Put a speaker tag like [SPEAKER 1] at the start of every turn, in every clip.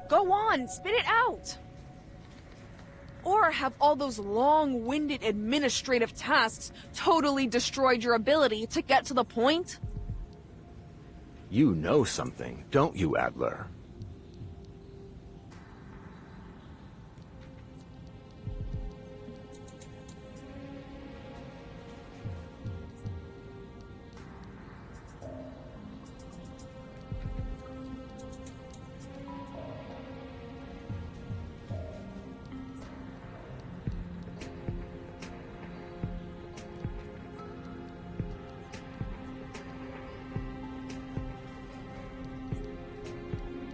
[SPEAKER 1] Go on, spit it out! Or have all those long-winded administrative tasks totally destroyed your ability to get to the point?
[SPEAKER 2] You know something, don't you, Adler?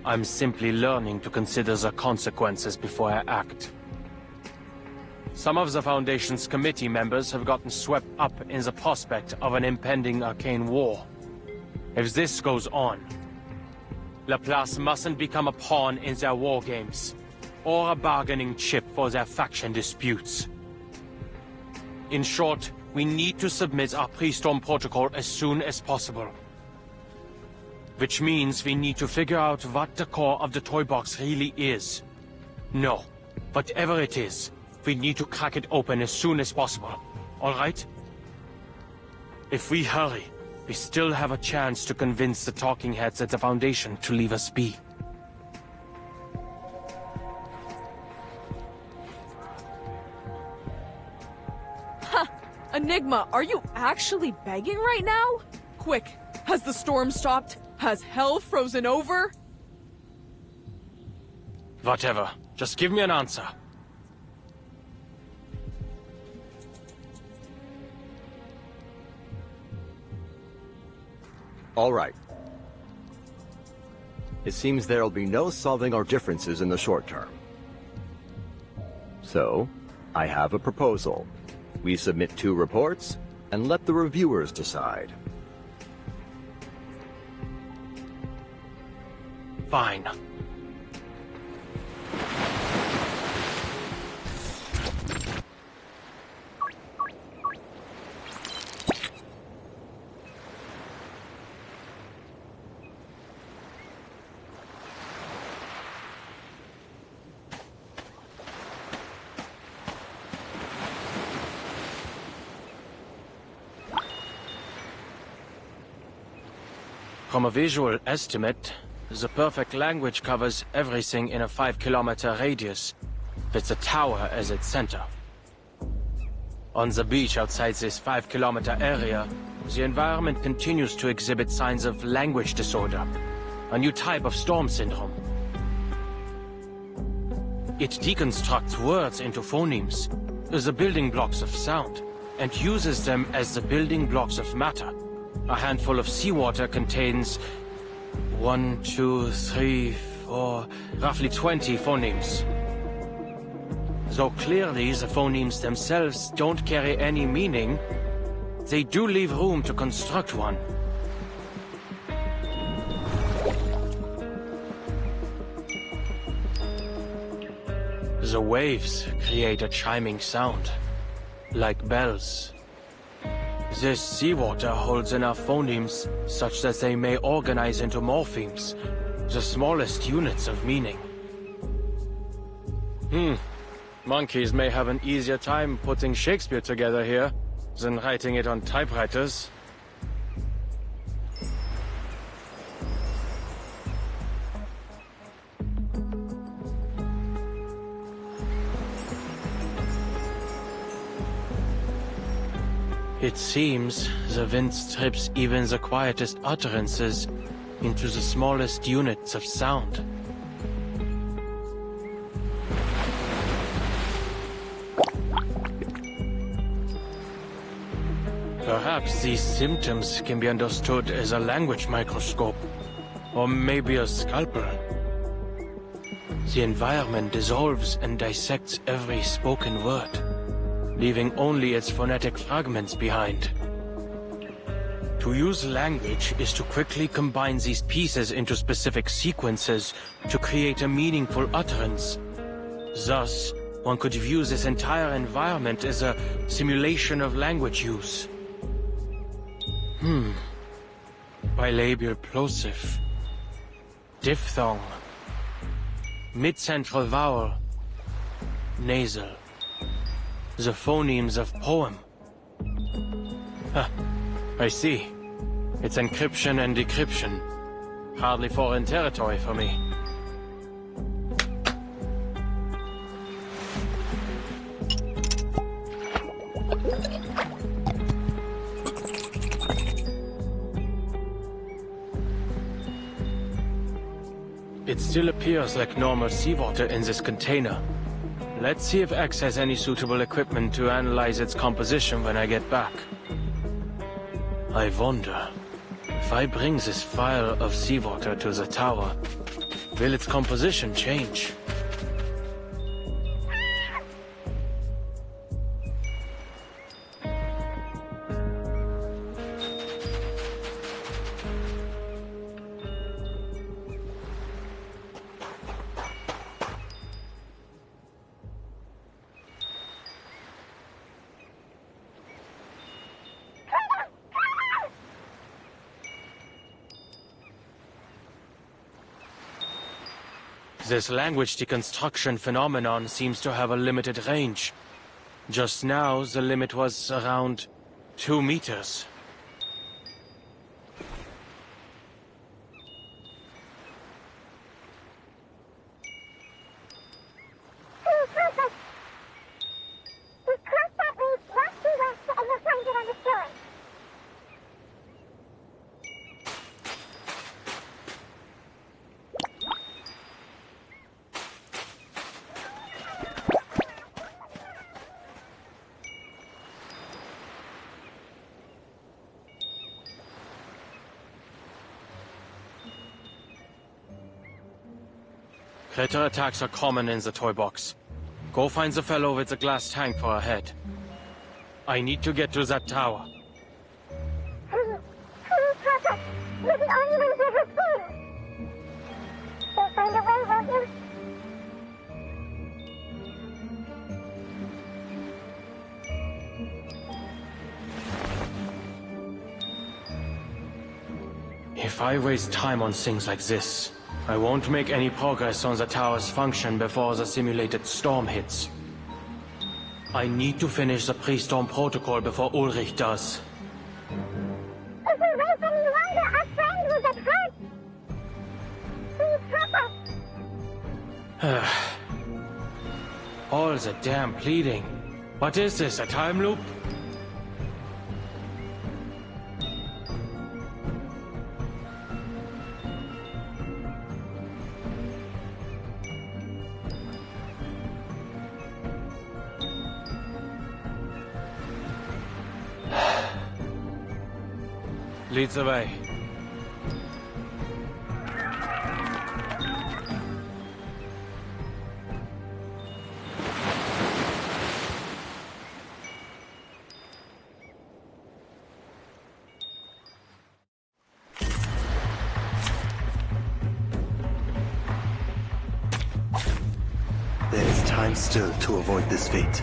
[SPEAKER 3] I'm simply learning to consider the consequences before I act. Some of the Foundation's committee members have gotten swept up in the prospect of an impending arcane war. If this goes on, Laplace mustn't become a pawn in their war games, or a bargaining chip for their faction disputes. In short, we need to submit our pre-storm protocol as soon as possible. Which means we need to figure out what the core of the toy box really is. No, whatever it is, we need to crack it open as soon as possible. All right? If we hurry, we still have a chance to convince the talking heads at the Foundation to leave us be.
[SPEAKER 1] Huh! Enigma, are you actually begging right now? Quick, has the storm stopped? Has hell frozen over?
[SPEAKER 3] Whatever. Just give me an answer.
[SPEAKER 2] All right. It seems there'll be no solving our differences in the short term. So, I have a proposal. We submit 2 reports, and let the reviewers decide.
[SPEAKER 3] Fine. From a visual estimate, the perfect language covers everything in a 5-kilometer radius, with the tower as its center. On the beach outside this 5-kilometer area, the environment continues to exhibit signs of language disorder, a new type of storm syndrome. It deconstructs words into phonemes, the building blocks of sound, and uses them as the building blocks of matter. A handful of seawater contains 1, 2, 3, 4, roughly 20 phonemes. Though clearly the phonemes themselves don't carry any meaning, they do leave room to construct one. The waves create a chiming sound, like bells. This seawater holds enough phonemes such that they may organize into morphemes, the smallest units of meaning. Monkeys may have an easier time putting Shakespeare together here than writing it on typewriters. It seems the wind strips even the quietest utterances into the smallest units of sound. Perhaps these symptoms can be understood as a language microscope, or maybe a scalpel. The environment dissolves and dissects every spoken word, leaving only its phonetic fragments behind. To use language is to quickly combine these pieces into specific sequences to create a meaningful utterance. Thus, one could view this entire environment as a simulation of language use. Bilabial plosive. Diphthong. Mid-central vowel. Nasal. The phonemes of poem. Huh. I see. It's encryption and decryption. Hardly foreign territory for me. It still appears like normal seawater in this container. Let's see if X has any suitable equipment to analyze its composition when I get back. I wonder, if I bring this vial of seawater to the tower, will its composition change? This language deconstruction phenomenon seems to have a limited range. Just now, the limit was around 2 meters. Critter attacks are common in the toy box. Go find the fellow with the glass tank for a head. I need to get to that tower.
[SPEAKER 4] You're the only ones who have seen. You'll find a way, won't you?
[SPEAKER 3] If I waste time on things like this, I won't make any progress on the tower's function before the simulated storm hits. I need to finish the pre-storm protocol before Ulrich does.
[SPEAKER 4] If we wait any longer, our friend will get hurt. Please help us.
[SPEAKER 3] All the damn pleading. What is this, a time loop? Leads the way.
[SPEAKER 5] There is time still to avoid this fate.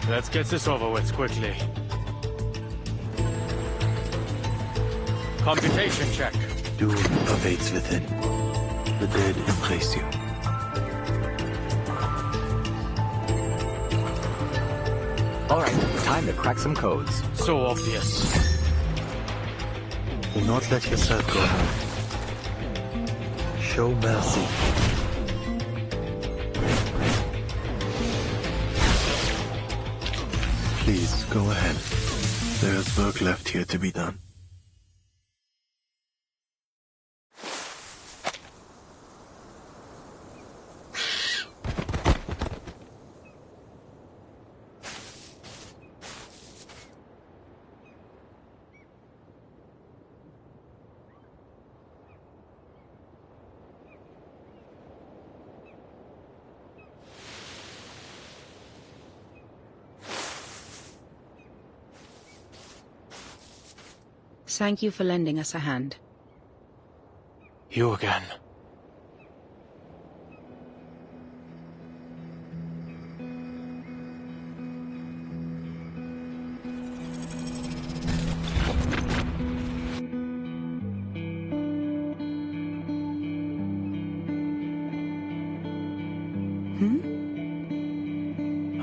[SPEAKER 3] Let's get this over with quickly. Computation check.
[SPEAKER 5] Doom pervades within. The dead embrace you.
[SPEAKER 2] Alright, time to crack some codes.
[SPEAKER 3] So obvious.
[SPEAKER 5] Do not let yourself go. Show mercy. Please, go ahead. There is work left here to be done.
[SPEAKER 6] Thank you for lending us a hand.
[SPEAKER 3] You again.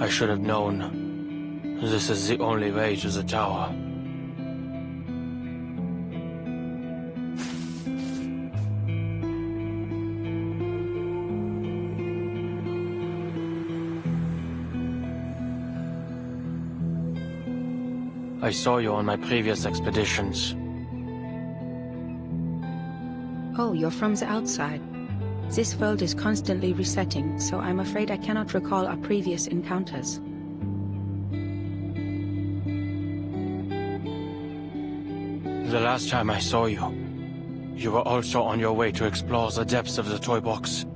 [SPEAKER 3] I should have known. This is the only way to the tower. I saw you on my previous expeditions.
[SPEAKER 6] Oh, you're from the outside. This world is constantly resetting, so I'm afraid I cannot recall our previous encounters.
[SPEAKER 3] The last time I saw you, you were also on your way to explore the depths of the toy box.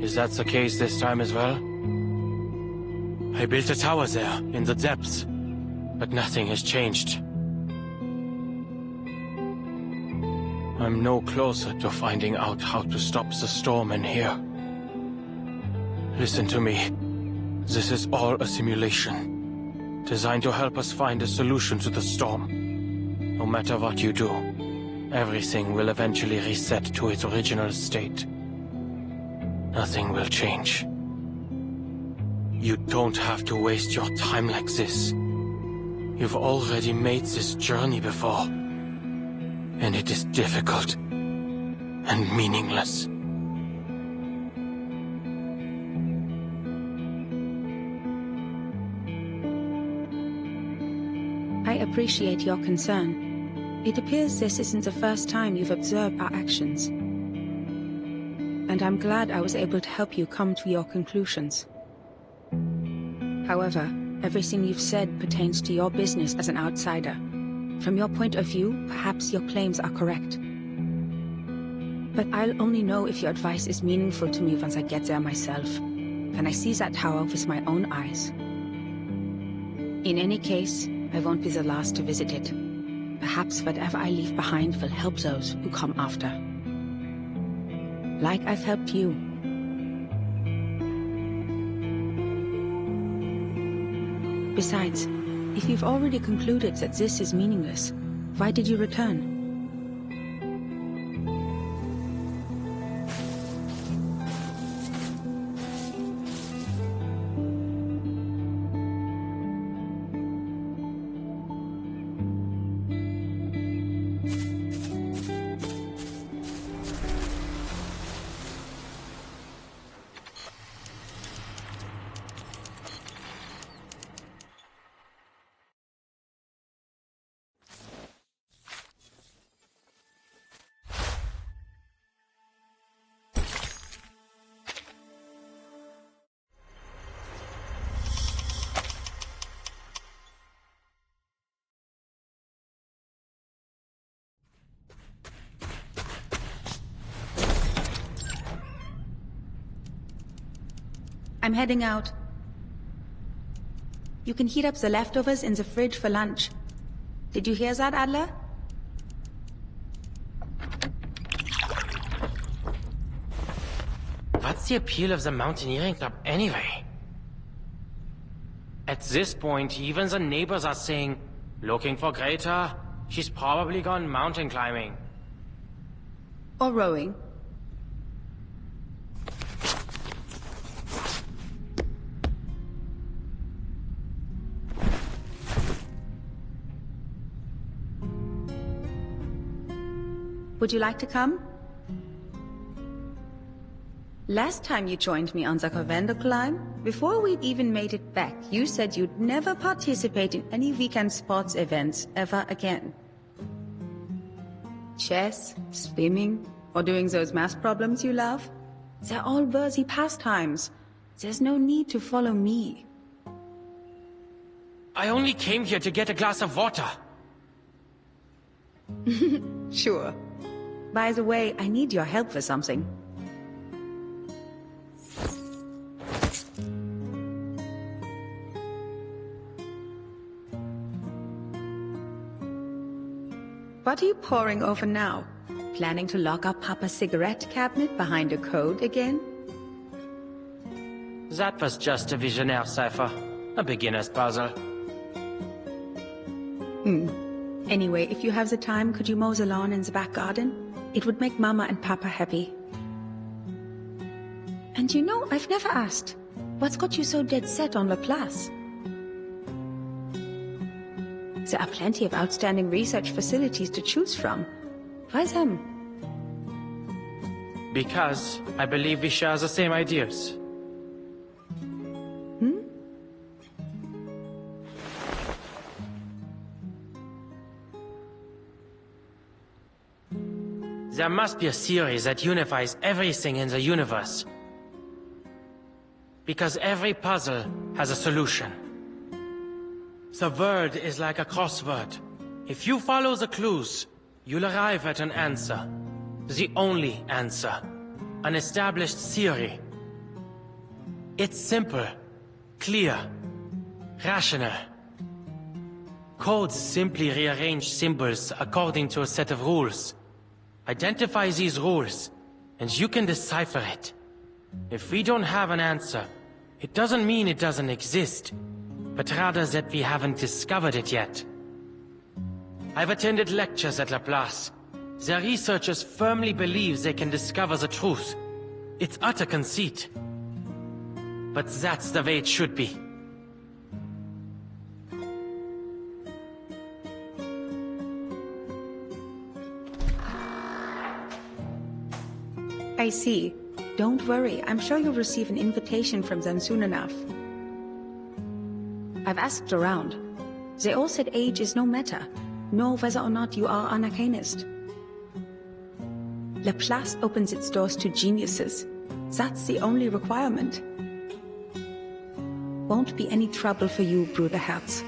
[SPEAKER 3] Is that the case this time as well? I built a tower there, in the depths, but nothing has changed. I'm no closer to finding out how to stop the storm in here. Listen to me. This is all a simulation, designed to help us find a solution to the storm. No matter what you do, everything will eventually reset to its original state. Nothing will change. You don't have to waste your time like this. You've already made this journey before. And it is difficult and meaningless.
[SPEAKER 6] I appreciate your concern. It appears this isn't the first time you've observed our actions. And I'm glad I was able to help you come to your conclusions. However, everything you've said pertains to your business as an outsider. From your point of view, perhaps your claims are correct. But I'll only know if your advice is meaningful to me once I get there myself, and I see that tower with my own eyes. In any case, I won't be the last to visit it. Perhaps whatever I leave behind will help those who come after. Like I've helped you. Besides, if you've already concluded that this is meaningless, why did you return? I'm heading out. You can heat up the leftovers in the fridge for lunch. Did you hear that, Adler?
[SPEAKER 7] What's the appeal of the mountaineering club anyway? At this point, even the neighbors are saying, looking for Greta? She's probably gone mountain climbing.
[SPEAKER 6] Or rowing. Would you like to come? Last time you joined me on the Covendo climb, before we'd even made it back, you said you'd never participate in any weekend sports events ever again. Chess, swimming, or doing those math problems you love? They're all worthy pastimes. There's no need to follow me.
[SPEAKER 7] I only came here to get a glass of water.
[SPEAKER 6] Sure. By the way, I need your help for something. What are you poring over now? Planning to lock up Papa's cigarette cabinet behind a code again?
[SPEAKER 7] That was just a visionaire cipher. A beginner's puzzle.
[SPEAKER 6] Anyway, if you have the time, could you mow the lawn in the back garden? It would make Mama and Papa happy. And you know, I've never asked. What's got you so dead set on Laplace? There are plenty of outstanding research facilities to choose from. Why them?
[SPEAKER 7] Because I believe we share the same ideas. There must be a theory that unifies everything in the universe. Because every puzzle has a solution. The world is like a crossword. If you follow the clues, you'll arrive at an answer. The only answer. An established theory. It's simple, clear, rational. Codes simply rearrange symbols according to a set of rules. Identify these rules, and you can decipher it. If we don't have an answer, it doesn't mean it doesn't exist, but rather that we haven't discovered it yet. I've attended lectures at Laplace. Their researchers firmly believe they can discover the truth. It's utter conceit. But that's the way it should be.
[SPEAKER 6] I see. Don't worry, I'm sure you'll receive an invitation from them soon enough. I've asked around. They all said age is no matter, nor whether or not you are an arcanist. Laplace opens its doors to geniuses. That's the only requirement. Won't be any trouble for you, Bruder Herz.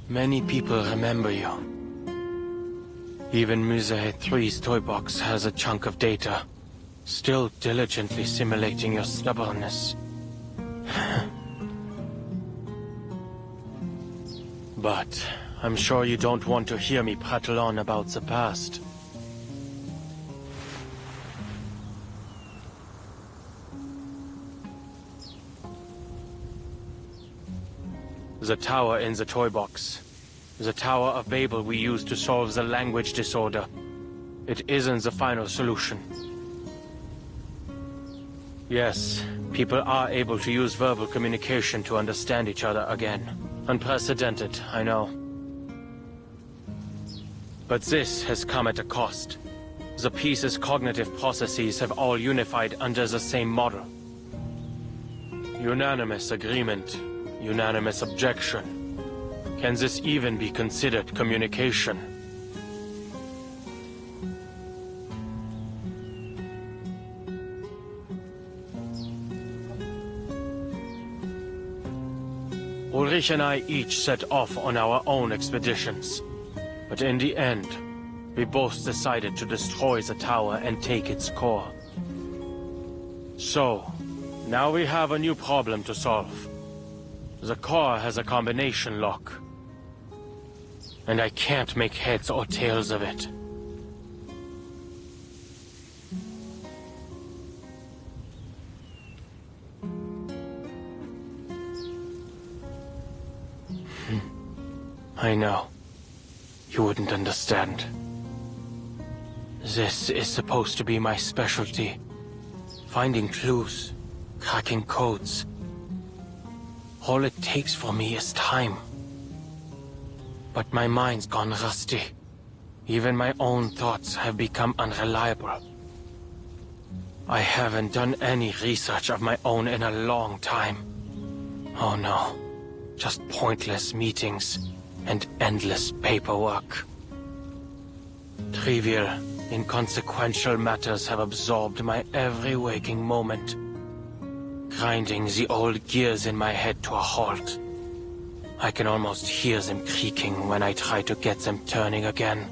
[SPEAKER 3] Many people remember you. Even Musée 3's toy box has a chunk of data, still diligently simulating your stubbornness. But I'm sure you don't want to hear me prattle on about the past. The tower in the toy box. The Tower of Babel we used to solve the language disorder. It isn't the final solution. Yes, people are able to use verbal communication to understand each other again. Unprecedented, I know. But this has come at a cost. The piece's cognitive processes have all unified under the same model. Unanimous agreement. Unanimous objection. Can this even be considered communication? Ulrich and I each set off on our own expeditions. But in the end, we both decided to destroy the tower and take its core. So, now we have a new problem to solve. The core has a combination lock. And I can't make heads or tails of it. I know. You wouldn't understand. This is supposed to be my specialty. Finding clues, cracking codes. All it takes for me is time. But my mind's gone rusty. Even my own thoughts have become unreliable. I haven't done any research of my own in a long time. Oh no, just pointless meetings and endless paperwork. Trivial, inconsequential matters have absorbed my every waking moment.
[SPEAKER 7] grinding the old gears in my head to a halt. I can almost hear them creaking when I try to get them turning again.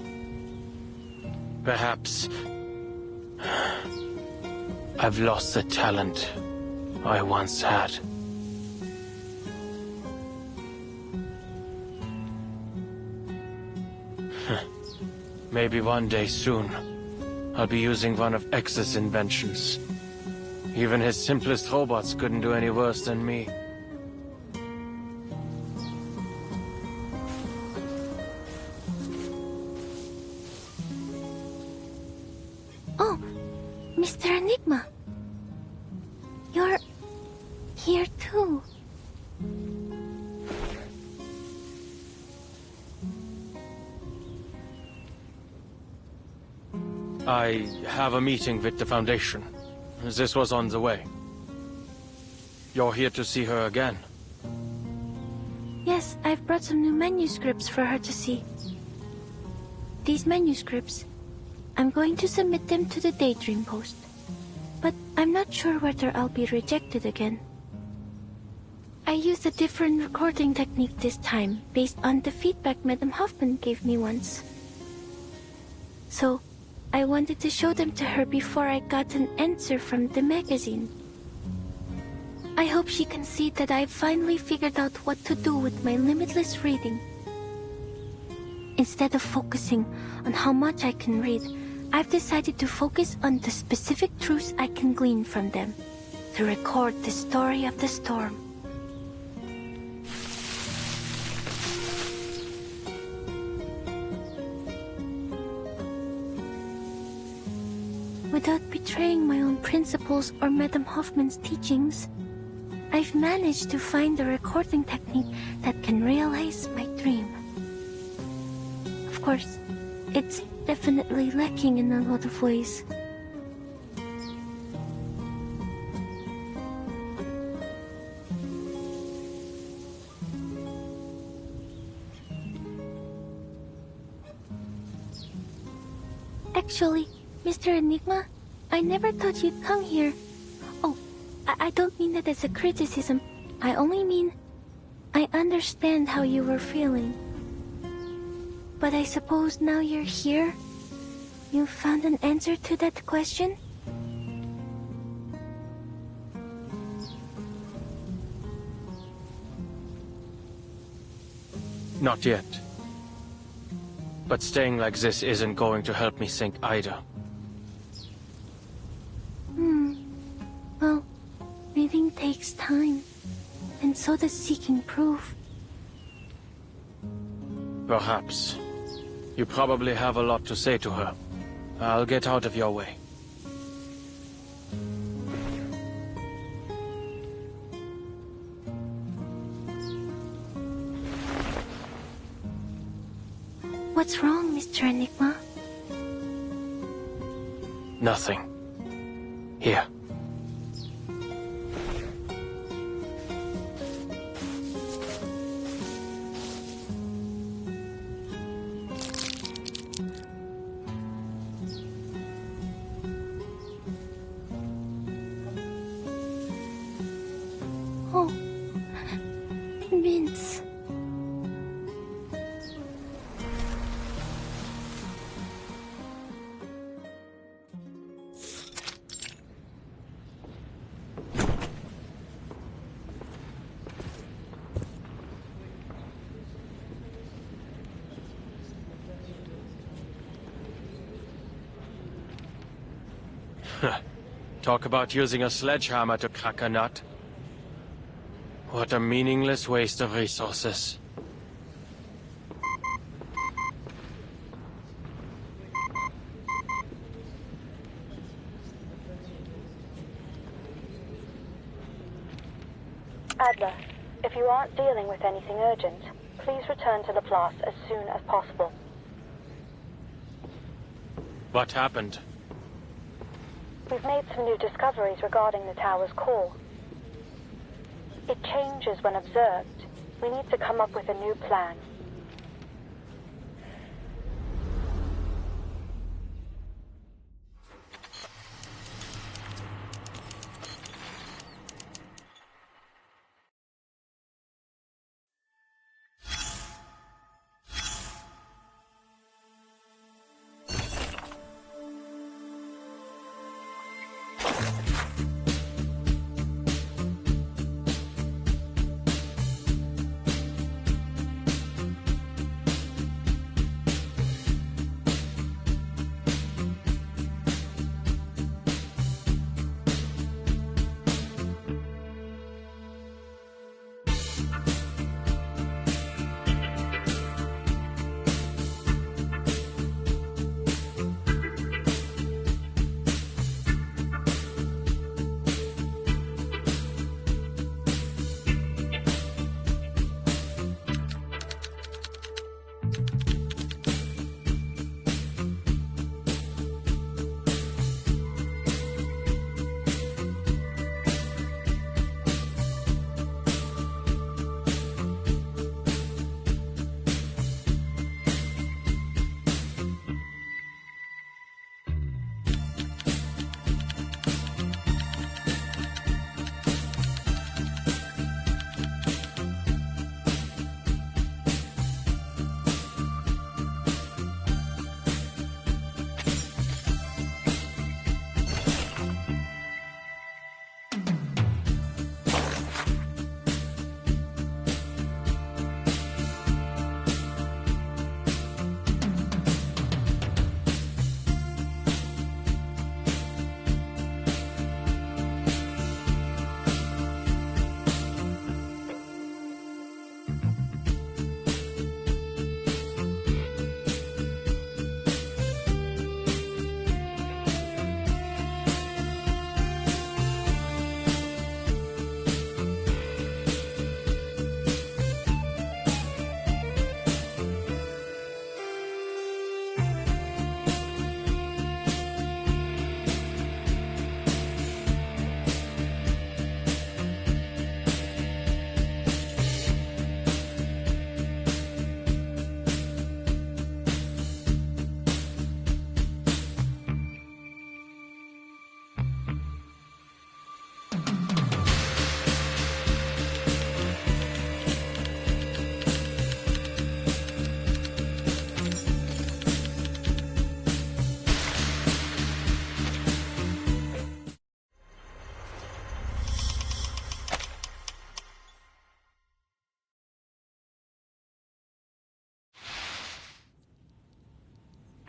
[SPEAKER 7] Perhaps I've lost the talent I once had. Maybe one day soon, I'll be using one of X's inventions. Even his simplest robots couldn't do any worse than me.
[SPEAKER 4] Oh, Mr. Enigma. You're here too.
[SPEAKER 3] I have a meeting with the Foundation. This was on the way. You're here to see her again?
[SPEAKER 4] Yes, I've brought some new manuscripts for her to see. These manuscripts, I'm going to submit them to the Daydream Post. But I'm not sure whether I'll be rejected again. I used a different recording technique this time, based on the feedback Madam Hoffman gave me once. So, I wanted to show them to her before I got an answer from the magazine. I hope she can see that I've finally figured out what to do with my limitless reading. Instead of focusing on how much I can read, I've decided to focus on the specific truths I can glean from them, to record the story of the storm. Without betraying my own principles or Madame Hoffman's teachings, I've managed to find a recording technique that can realize my dream. Of course, it's definitely lacking in a lot of ways. Actually, Mr. Enigma, I never thought you'd come here. Oh, I don't mean that as a criticism. I only mean I understand how you were feeling. But I suppose now you're here, you found an answer to that question?
[SPEAKER 3] Not yet. But staying like this isn't going to help me think either.
[SPEAKER 4] Well, reading takes time, and so does seeking proof.
[SPEAKER 3] Perhaps. You probably have a lot to say to her. I'll get out of your way.
[SPEAKER 4] What's wrong, Mr. Enigma?
[SPEAKER 3] Nothing. Here.
[SPEAKER 4] Oh, Vince.
[SPEAKER 3] Talk about using a sledgehammer to crack a nut. What a meaningless waste of resources.
[SPEAKER 8] Adler, if you aren't dealing with anything urgent, please return to Laplace as soon as possible.
[SPEAKER 3] What happened?
[SPEAKER 8] We've made some new discoveries regarding the tower's core. It changes when observed. We need to come up with a new plan.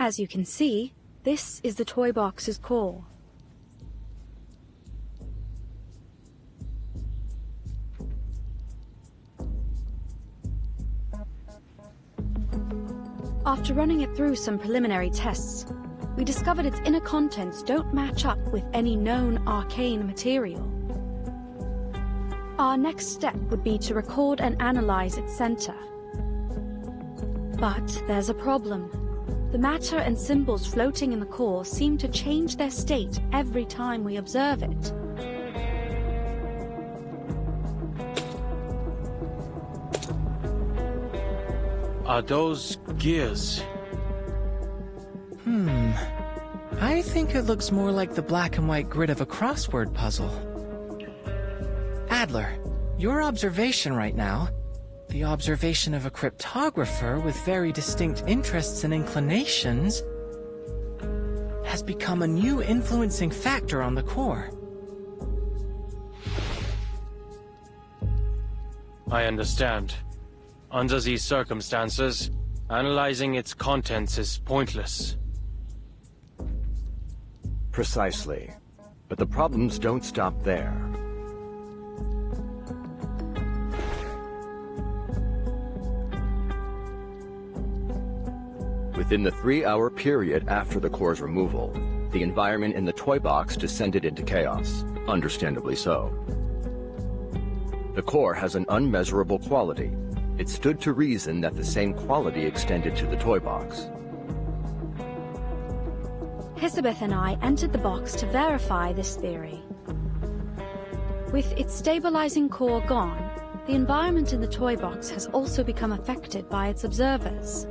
[SPEAKER 6] As you can see, this is the toy box's core. After running it through some preliminary tests, we discovered its inner contents don't match up with any known arcane material. Our next step would be to record and analyze its center. But there's a problem. The matter and symbols floating in the core seem to change their state every time we observe it.
[SPEAKER 3] Are those gears?
[SPEAKER 9] I think it looks more like the black and white grid of a crossword puzzle. Adler, your observation right now, the observation of a cryptographer with very distinct interests and inclinations, has become a new influencing factor on the core.
[SPEAKER 3] I understand. Under these circumstances, analyzing its contents is pointless.
[SPEAKER 2] Precisely. But the problems don't stop there. Within the 3-hour period after the core's removal, the environment in the toy box descended into chaos, understandably so. The core has an unmeasurable quality. It stood to reason that the same quality extended to the toy box.
[SPEAKER 6] Hisabeth and I entered the box to verify this theory. With its stabilizing core gone, the environment in the toy box has also become affected by its observers.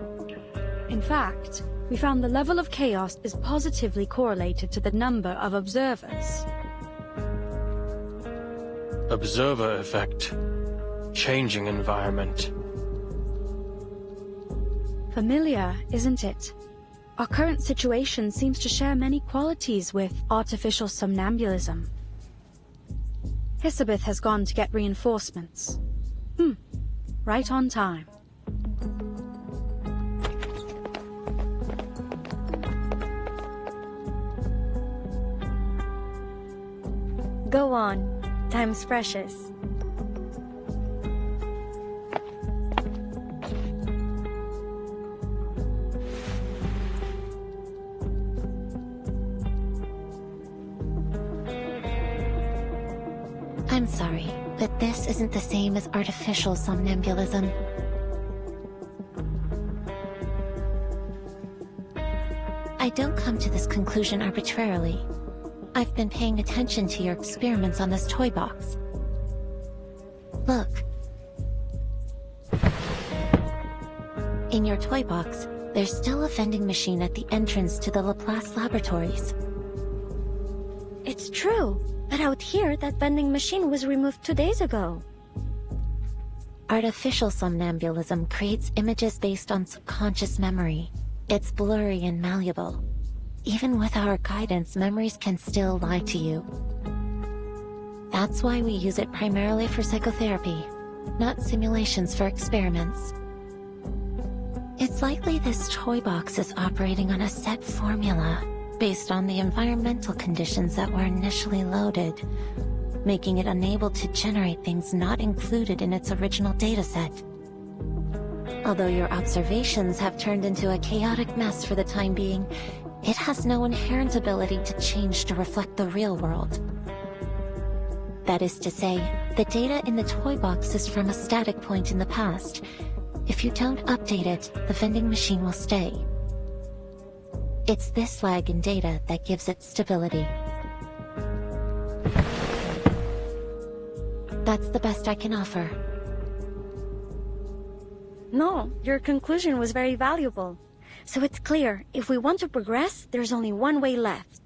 [SPEAKER 6] In fact, we found the level of chaos is positively correlated to the number of observers.
[SPEAKER 3] Observer effect. Changing environment.
[SPEAKER 6] Familiar, isn't it? Our current situation seems to share many qualities with artificial somnambulism. Hisabeth has gone to get reinforcements. Right on time.
[SPEAKER 4] Go on. Time's precious.
[SPEAKER 10] I'm sorry, but this isn't the same as artificial somnambulism. I don't come to this conclusion arbitrarily. I've been paying attention to your experiments on this toy box. Look. In your toy box, there's still a vending machine at the entrance to the Laplace laboratories.
[SPEAKER 4] It's true, but out here, that vending machine was removed 2 days ago.
[SPEAKER 10] Artificial somnambulism creates images based on subconscious memory. It's blurry and malleable. Even with our guidance, memories can still lie to you. That's why we use it primarily for psychotherapy, not simulations for experiments. It's likely this toy box is operating on a set formula, based on the environmental conditions that were initially loaded, making it unable to generate things not included in its original dataset. Although your observations have turned into a chaotic mess for the time being, it has no inherent ability to change to reflect the real world. That is to say, the data in the toy box is from a static point in the past. If you don't update it, the vending machine will stay. It's this lag in data that gives it stability. That's the best I can offer.
[SPEAKER 4] No, your conclusion was very valuable. So it's clear, if we want to progress, there's only one way left.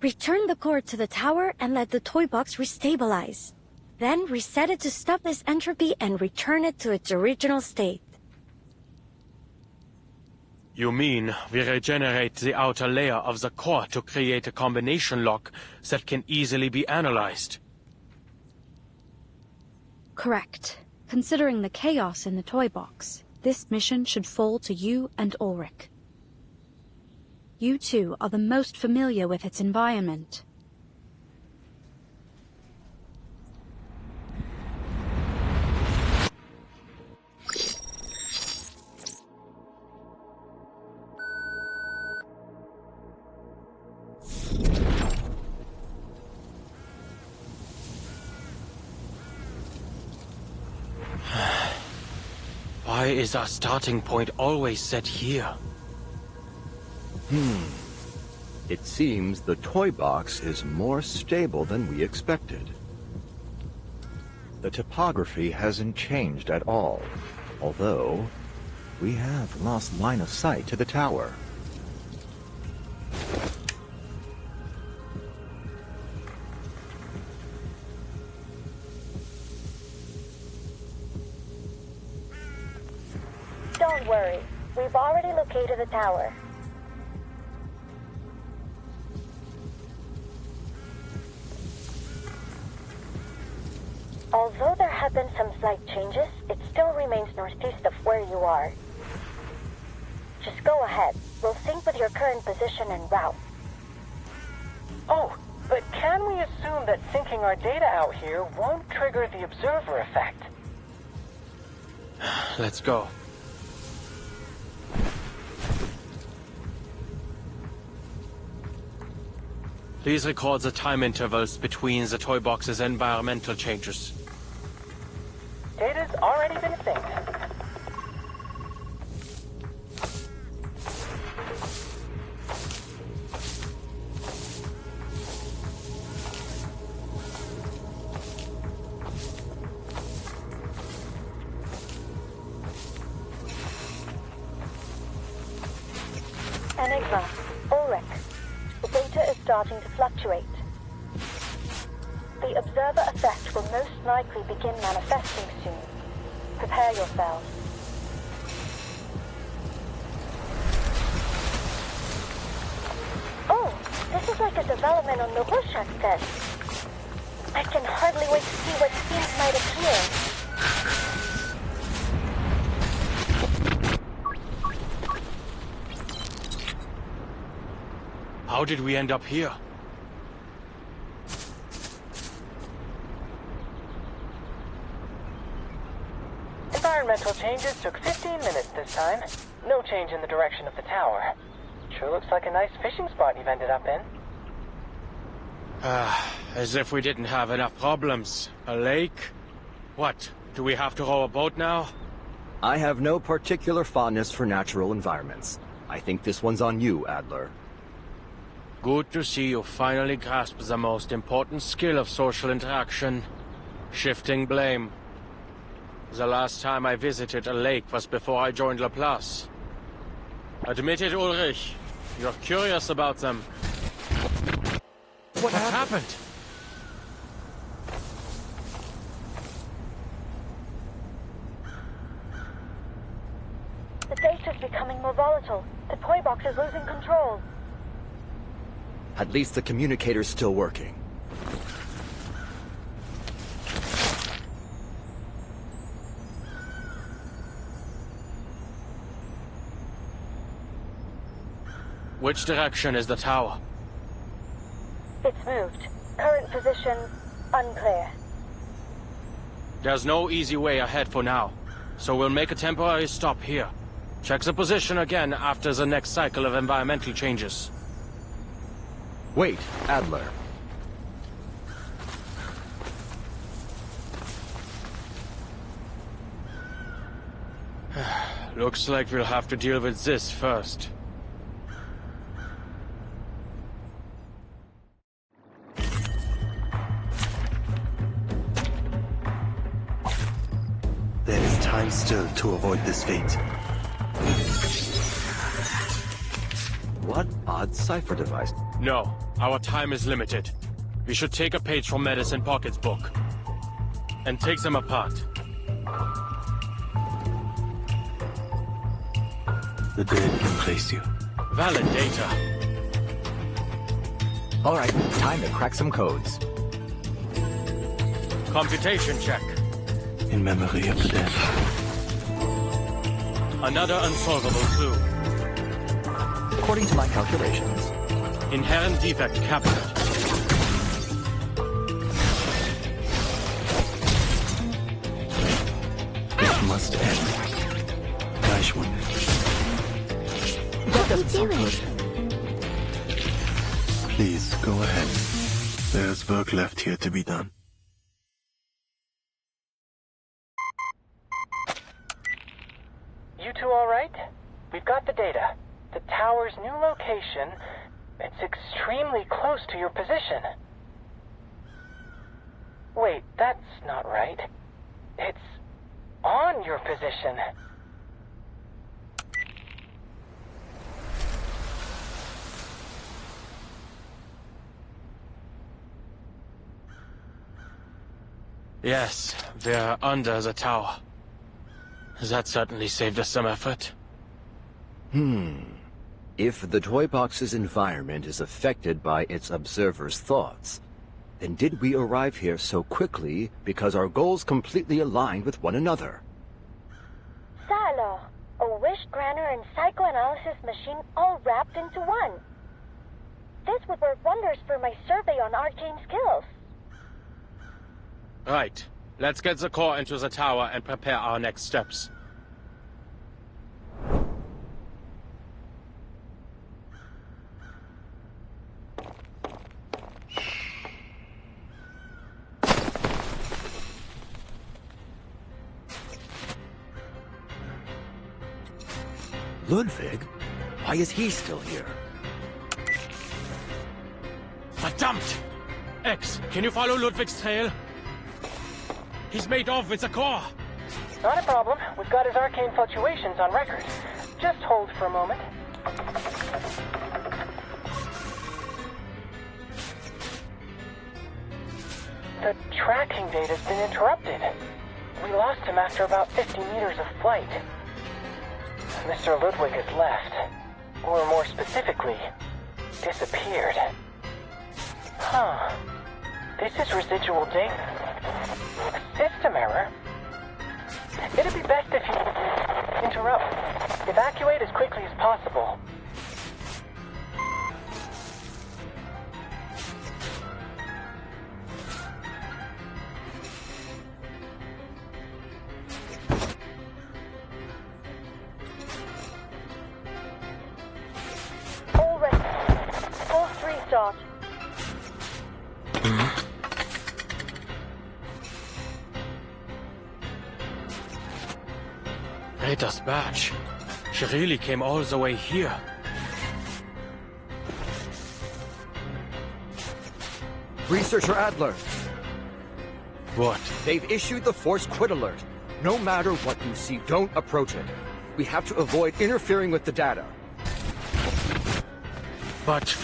[SPEAKER 4] Return the core to the tower and let the toy box restabilize. Then reset it to stop this entropy and return it to its original state.
[SPEAKER 3] You mean we regenerate the outer layer of the core to create a combination lock that can easily be analyzed?
[SPEAKER 6] Correct. Considering the chaos in the toy box, this mission should fall to you and Ulrich.
[SPEAKER 11] You two are the most familiar with its environment.
[SPEAKER 7] Why is our starting point always set here?
[SPEAKER 2] It seems the toy box is more stable than we expected. The topography hasn't changed at all, although we have lost line of sight to the tower.
[SPEAKER 8] Don't worry, we've already located the tower. Although there have been some slight changes, it still remains northeast of where you are. Just go ahead. We'll sync with your current position and route.
[SPEAKER 12] Oh, but can we assume that syncing our data out here won't trigger the observer effect?
[SPEAKER 7] Let's go. Please record the time intervals between the toy box's environmental changes.
[SPEAKER 12] Data's already been synced.
[SPEAKER 8] Enigma, Ulrich. The data is starting to fluctuate. The observer effect will most likely begin manifesting soon. Prepare yourselves. Oh, this is like a development on the Rorschach test. I can hardly wait to see what scenes might appear.
[SPEAKER 7] How did we end up here?
[SPEAKER 12] Environmental changes took 15 minutes this time. No change in the direction of the tower. Sure looks like a nice fishing spot you've ended up in.
[SPEAKER 7] As if we didn't have enough problems. A lake? What? Do we have to row a boat now?
[SPEAKER 2] I have no particular fondness for natural environments. I think this one's on you, Adler.
[SPEAKER 7] Good to see you finally grasp the most important skill of social interaction. Shifting blame. The last time I visited a lake was before I joined Laplace. Admit it, Ulrich. You're curious about them. What happened?
[SPEAKER 8] The data's becoming more volatile. The toy box is losing control.
[SPEAKER 2] At least the communicator's still working.
[SPEAKER 7] Which direction is the tower?
[SPEAKER 8] It's moved. Current position, unclear.
[SPEAKER 7] There's no easy way ahead for now, so we'll make a temporary stop here. Check the position again after the next cycle of environmental changes.
[SPEAKER 2] Wait, Adler.
[SPEAKER 7] Looks like we'll have to deal with this first.
[SPEAKER 5] There is time still to avoid this fate.
[SPEAKER 2] What odd cipher device?
[SPEAKER 7] No, our time is limited. We should take a page from Medicine Pocket's book and take them apart.
[SPEAKER 5] The dead can trace you.
[SPEAKER 7] Valid data.
[SPEAKER 2] All right, time to crack some codes.
[SPEAKER 7] Computation check.
[SPEAKER 5] In memory of the dead.
[SPEAKER 7] Another unsolvable clue.
[SPEAKER 13] according to my calculations.
[SPEAKER 3] Inherent defect CapCut.
[SPEAKER 5] It must end. Gleichwunder.
[SPEAKER 4] That doesn't sound good.
[SPEAKER 5] Please, go ahead. There's work left here to be done.
[SPEAKER 12] You two all right? We've got the data. The tower's new location, it's extremely close to your position. Wait, that's not right. It's on your position.
[SPEAKER 3] Yes, we're under the tower. That certainly saved us some effort.
[SPEAKER 2] If the toy box's environment is affected by its observer's thoughts, then did we arrive here so quickly because our goals completely aligned with one another?
[SPEAKER 8] Silo, a wish granter and psychoanalysis machine all wrapped into one. This would work wonders for my survey on arcane skills.
[SPEAKER 3] Right. Let's get the core into the tower and prepare our next steps.
[SPEAKER 2] Ludwig? Why is he still here?
[SPEAKER 3] Verdammt! X, can you follow Ludwig's trail? He's made off with the core.
[SPEAKER 12] Not a problem. We've got his arcane fluctuations on record. Just hold for a moment. The tracking data's been interrupted. We lost him after about 50 meters of flight. Mr. Ludwig has left. Or more specifically, disappeared. Huh. This is residual data. A system error? It'd be best if you interrupt. Evacuate as quickly as possible.
[SPEAKER 8] All ready. Pulse restart.
[SPEAKER 3] Rita's badge. She really came all the way here.
[SPEAKER 2] Researcher Adler,
[SPEAKER 3] What?
[SPEAKER 2] they've issued the Force Quit Alert. No matter what you see, don't approach it. We have to avoid interfering with the data.
[SPEAKER 3] But